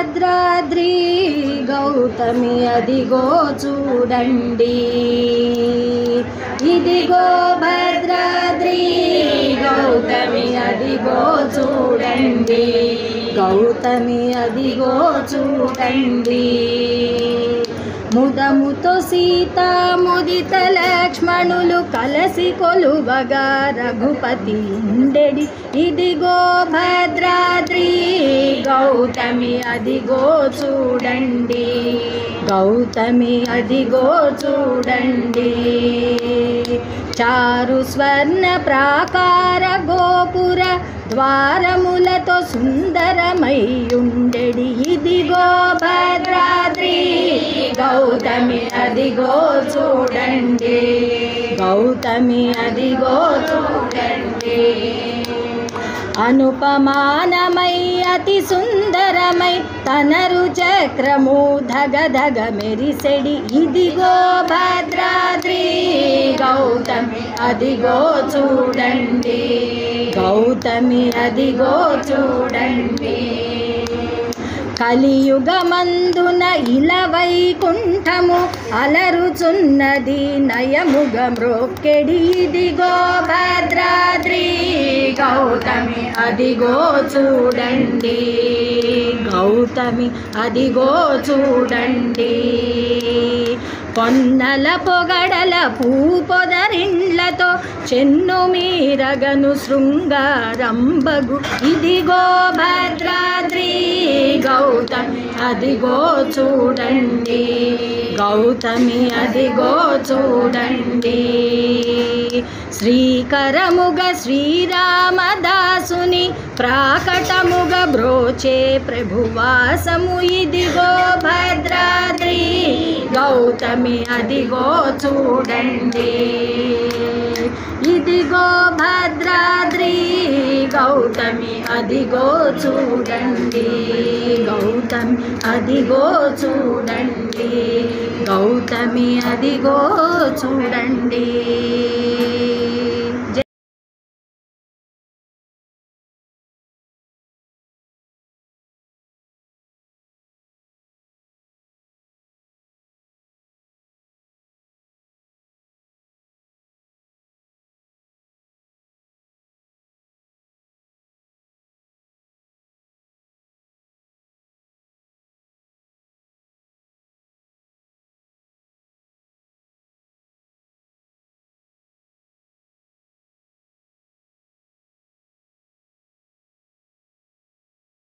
భద్రాద్రి గౌతమి అదిగో చూడండి, ఇదిగో భద్రాద్రి గౌతమి అదిగో చూడండి, గౌతమి అదిగో చూడండి. ముదముతో సీత ముదిత లక్ష్మణులు కలసి కొలువగా రఘుపతి ఉండెడి, ఇదిగో భద్రాద్రి గౌతమి అదిగో చూడండి, గౌతమి అదిగో చూడండి. చారు స్వర్ణ ప్రాకార గోపుర ద్వారములతో సుందరమై ఉండెడి, ఇదిగో భద్రాద్రి గౌతమి అదిగో చూడండి, గౌతమి అదిగో చూడండి. అనుపమానమై అతి సుందరమై తనరు చక్రము ధగ ధగ మెరిసెడి, ఇదిగో భద్రాద్రి గౌతమి అదిగో చూడండి, గౌతమి అదిగో చూడండి. కలియుగమందున ఇలా వైకుంఠము అలరుచున్నది నయముగ మ్రొక్కెడి, ఇదిగో భద్రాద్రి గౌతమి అదిగో చూడండి, గౌతమి అదిగో చూడండి. పొన్నల పొగడల పూపొదరిండ్లతో చెన్ను మీరగను శృంగారంబగు, ఇదిగో భద్రాద్రి గౌతమి అదిగో చూడండి, గౌతమి అదిగో చూడండి. శ్రీకరముగ శ్రీరామదాసుని ప్రాకటముగ బ్రోచే ప్రభువాసము, ఇదిగో భద్రాద్రి గౌతమి అదిగో చూడండి, ఇదిగో భద్రాద్రి గౌతమి అదిగో చూడండి, గౌతమి అదిగో చూడండి, గౌతమి అదిగో చూడండి.